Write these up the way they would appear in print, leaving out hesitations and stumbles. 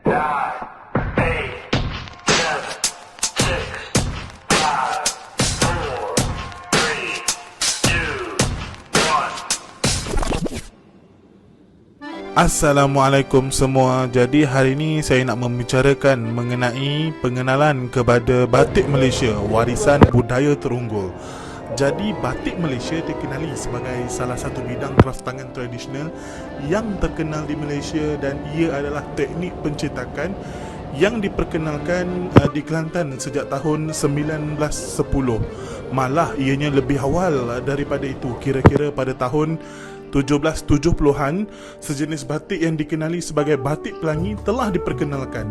Assalamualaikum semua. Jadi hari ini saya nak membicarakan mengenai pengenalan kepada batik Malaysia, warisan budaya terunggul. Jadi batik Malaysia dikenali sebagai salah satu bidang kraft tangan tradisional yang terkenal di Malaysia, dan ia adalah teknik pencetakan yang diperkenalkan di Kelantan sejak tahun 1910. Malah ianya lebih awal daripada itu, kira-kira pada tahun 1770-an, sejenis batik yang dikenali sebagai batik pelangi telah diperkenalkan.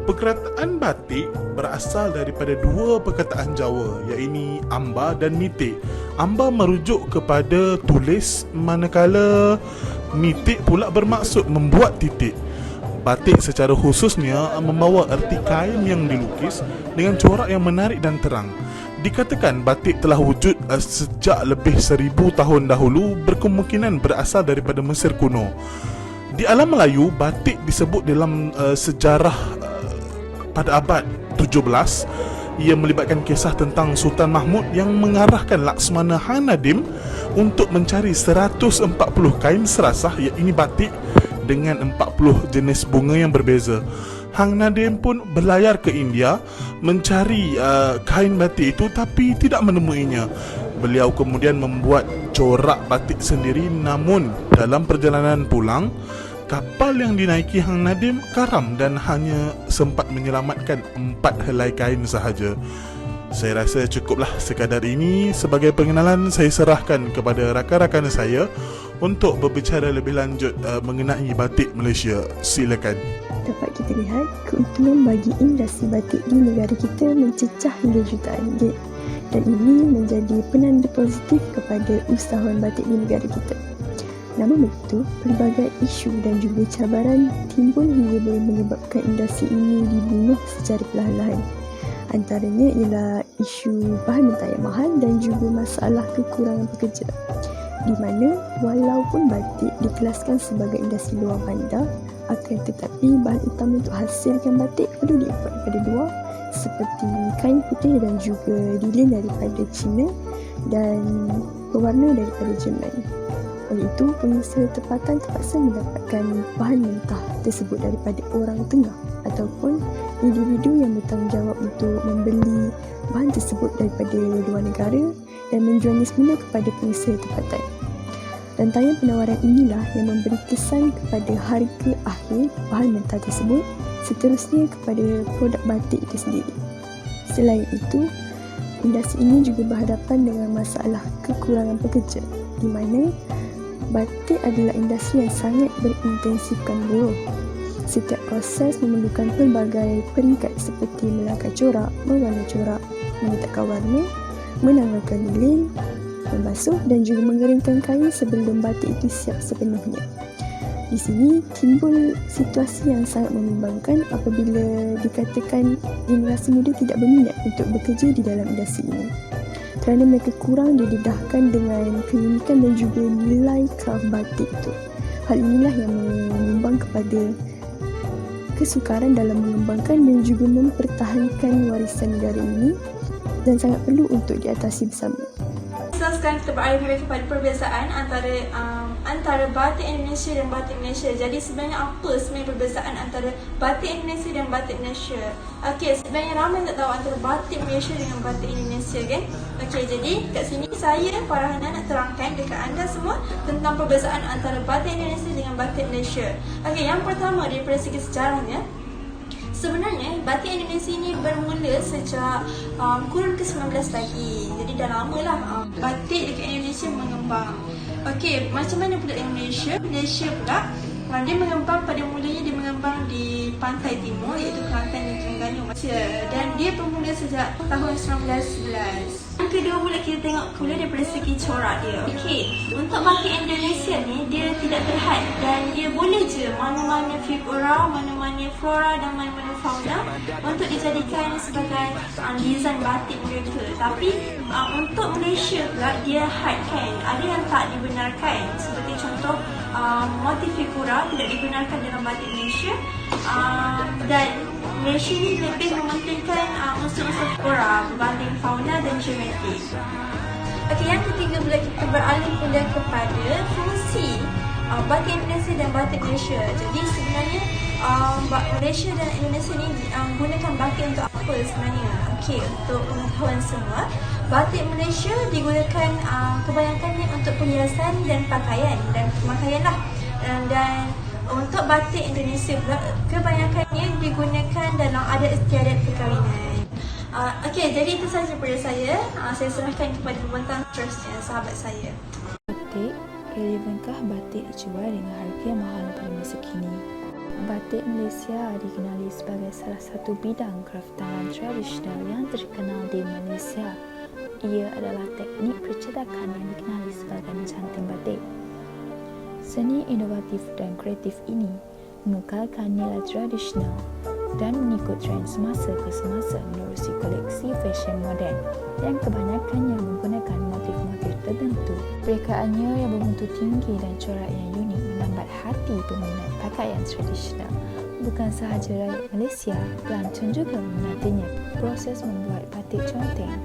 Perkataan batik berasal daripada dua perkataan Jawa, iaitu amba dan mitik. Amba merujuk kepada tulis, manakala mitik pula bermaksud membuat titik. Batik secara khususnya membawa erti kain yang dilukis dengan corak yang menarik dan terang. Dikatakan batik telah wujud sejak lebih 1000 tahun dahulu, berkemungkinan berasal daripada Mesir kuno. Di alam Melayu, batik disebut dalam sejarah pada abad 17. Ia melibatkan kisah tentang Sultan Mahmud yang mengarahkan Laksmana Han Nadim untuk mencari 140 kain serasah, iaitu batik, dengan 40 jenis bunga yang berbeza. Hang Nadim pun berlayar ke India mencari kain batik itu, tapi tidak menemuinya. Beliau kemudian membuat corak batik sendiri, namun dalam perjalanan pulang, kapal yang dinaiki Hang Nadim karam dan hanya sempat menyelamatkan 4 helai kain sahaja. Saya rasa cukuplah sekadar ini. Sebagai pengenalan, saya serahkan kepada rakan-rakan saya untuk berbicara lebih lanjut mengenai batik Malaysia. Silakan. Dapat kita lihat, keuntungan bagi industri batik di negara kita mencecah hingga jutaan ringgit, dan ini menjadi penanda positif kepada usahawan batik di negara kita. Namun begitu, pelbagai isu dan juga cabaran timbul hingga boleh menyebabkan industri ini dibunuh secara perlahan-lahan. Antaranya ialah isu bahan mentah yang mahal dan juga masalah kekurangan pekerja, di mana walaupun batik dikelaskan sebagai industri luar bandar, akan tetapi bahan utama untuk hasilkan batik perlu diimport daripada luar, seperti kain putih dan juga lilin daripada China dan pewarna daripada Jerman. Oleh itu, pengusaha tempatan terpaksa mendapatkan bahan mentah tersebut daripada orang tengah ataupun individu yang bertanggungjawab untuk membeli bahan tersebut daripada luar negara dan menjualnya semula kepada pengusaha tempatan. Rantaian penawaran inilah yang memberi kesan kepada harga akhir bahan mentah tersebut, seterusnya kepada produk batik itu sendiri. Selain itu, industri ini juga berhadapan dengan masalah kekurangan pekerja, di mana batik adalah industri yang sangat berintensifkan buruh. Setiap proses memerlukan pelbagai peringkat seperti melangkah corak, mewarna corak, meletakkan warna, menanggalkan lilin, membasuh dan juga mengeringkan kain sebelum batik itu siap sepenuhnya. Di sini timbul situasi yang sangat membimbangkan apabila dikatakan generasi muda tidak berminat untuk bekerja di dalam industri ini, kerana mereka kurang didedahkan dengan keunikan dan juga nilai kraft batik itu. Hal inilah yang menyumbang kepada kesukaran dalam mengembangkan dan juga mempertahankan warisan negara ini, dan sangat perlu untuk diatasi bersama. Sekarang kita beralih kepada perbezaan antara batik Indonesia dan batik Malaysia. Jadi sebenarnya apa sebenarnya perbezaan antara batik Indonesia dan batik Malaysia? Okey, sebenarnya ramai tak tahu antara batik Malaysia dengan batik Indonesia, kan? Okey, jadi kat sini saya Farhana nak terangkan dekat anda semua tentang perbezaan antara batik Indonesia dengan batik Malaysia. Okey, yang pertama daripada segi sejarahnya, sebenarnya batik Indonesia ini bermula sejak kurun ke-19 lagi. Jadi dah lama lah batik dekat Indonesia mengembang. Okey, macam mana pula dengan Malaysia? Malaysia pula dia mengembang, pada mulanya dia mengembang di pantai timur, iaitu Kelantan dan Terengganu, dan dia bermula sejak tahun 1911. kedua pula kita tengok pula daripada segi corak dia. Okey, untuk batik Indonesia ni dia tidak terhad dan dia boleh je mana-mana figura, mana-mana flora dan mana-mana fauna untuk dijadikan sebagai design batik mereka. Tapi untuk Malaysia pula dia had kan. Ada yang tak dibenarkan. Seperti contoh motif figura tidak dibenarkan dalam batik Malaysia. Dan Malaysia ni lebih mementingkan unsur-unsur flora berbanding fauna dan geometrik. Okey, yang ketiga pula kita beralih pula kepada fungsi batik Indonesia dan batik Malaysia. Jadi sebenarnya Malaysia dan Indonesia ni gunakan batik untuk apa sebenarnya? Okey, untuk pengetahuan semua, batik Malaysia digunakan kebanyakannya untuk perhiasan dan pakaian dan pemakaian lah. Dan untuk batik Indonesia pula kebanyakannya digunakan dalam adat istiadat perkahwinan. Okey, jadi itu sahaja daripada saya. Saya serahkan kepada pembentang seterusnya, sahabat saya. Batik, relevankah batik dijual dengan harga yang mahal pada masa kini? Batik Malaysia dikenali sebagai salah satu bidang kraftangan tradisional yang terkenal di Malaysia. Ia adalah teknik percetakan yang dikenali sebagai mencanting batik. Seni inovatif dan kreatif ini mengekalkan nilai tradisional dan mengikut trend semasa ke semasa menerusi koleksi fashion moden yang kebanyakannya menggunakan motif-motif tertentu. Perekaannya yang bermutu tinggi dan corak yang unik menambat hati peminat pakaian tradisional. Bukan sahaja rakyat Malaysia, pelancong juga meminatinya. Proses membuat batik conteng,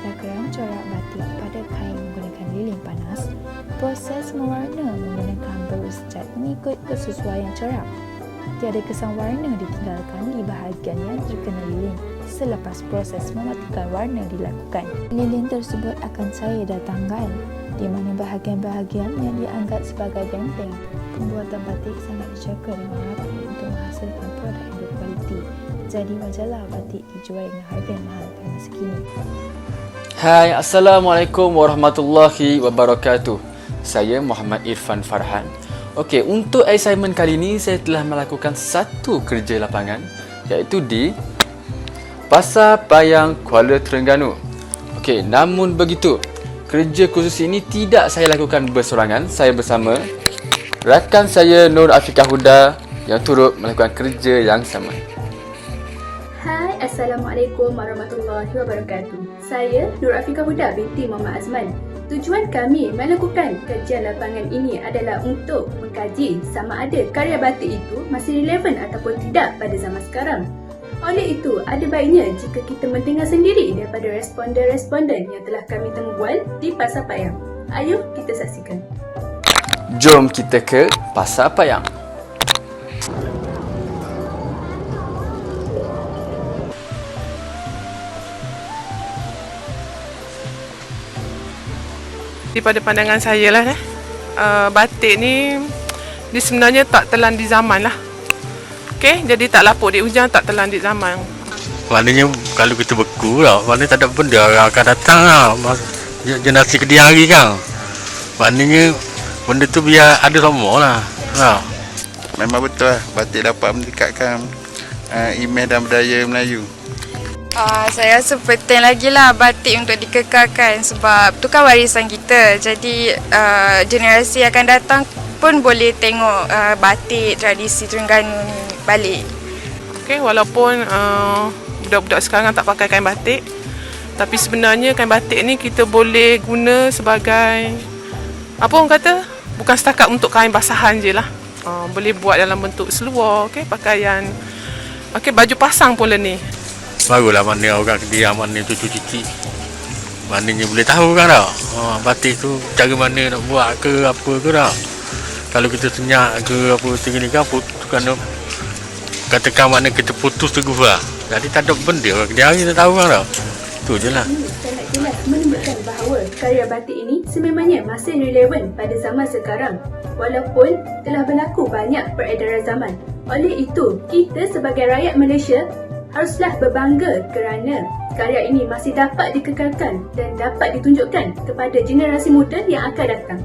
lakaran corak batik pada kain menggunakan lilin panas, proses mewarna menggunakan berus cat mengikut kesesuaian corak. Tiada kesan warna ditinggalkan di bahagian yang terkena lilin selepas proses mematikan warna dilakukan. Lilin tersebut akan cair dan tanggal, di mana bahagian-bahagian yang dianggap sebagai benteng. Pembuatan batik sangat dijaga dengan rapi untuk menghasilkan produk yang berkualiti. Jadi wajarlah batik dijual dengan harga yang mahal pada masa kini. Hai, Assalamualaikum warahmatullahi wabarakatuh. Saya Muhammad Irfan Farhan. Okey, untuk assignment kali ini saya telah melakukan satu kerja lapangan iaitu di Pasar Payang Kuala Terengganu. Okey, namun begitu, kerja khusus ini tidak saya lakukan bersorangan. Saya bersama rakan saya Nur Afiqah Huda yang turut melakukan kerja yang sama. Hai, Assalamualaikum warahmatullahi wabarakatuh. Saya Nur Afiqah Huda binti Muhammad Azman. Tujuan kami melakukan kajian lapangan ini adalah untuk mengkaji sama ada karya batik itu masih relevan ataupun tidak pada zaman sekarang. Oleh itu, ada baiknya jika kita mendengar sendiri daripada responden-responden yang telah kami temu bual di Pasar Payang. Ayuh kita saksikan. Jom kita ke Pasar Payang. Daripada pandangan saya lah, batik ni dia sebenarnya tak telan di zaman lah. Okay, jadi tak lapuk di hujang, tak telan di zaman. Maknanya kalau kita beku lah, maknanya tak ada benda orang akan datang lah. Generasi kedia hari kan. Maknanya benda tu biar ada semua lah. Memang betul lah, batik dapat mendekatkan imej dan budaya Melayu. Saya rasa penting lagi lah batik untuk dikekalkan sebab tu kan warisan kita. Jadi generasi akan datang pun boleh tengok batik tradisi Terengganu ni balik. Okay, walaupun budak-budak sekarang tak pakai kain batik, tapi sebenarnya kain batik ni kita boleh guna sebagai apa orang kata, bukan setakat untuk kain basahan je lah. Boleh buat dalam bentuk seluar, okay, pakaian, okay, baju pasang pun ni. Barulah mana orang kedia, mana cucu cicit, maknanya boleh tahu kan tak, batik tu cara mana nak buat ke apa ke tak. Kalau kita senyak ke apa tinggi kan kena katakan mana kita putus teguh lah. Jadi tak ada benda orang kedia hari tak tahu kan tak. Tu je lah. Sangat jelas menunjukkan bahawa karya batik ini sememangnya masih relevan pada zaman sekarang walaupun telah berlaku banyak peredaran zaman. Oleh itu, kita sebagai rakyat Malaysia haruslah berbangga kerana karya ini masih dapat dikekalkan dan dapat ditunjukkan kepada generasi muda yang akan datang.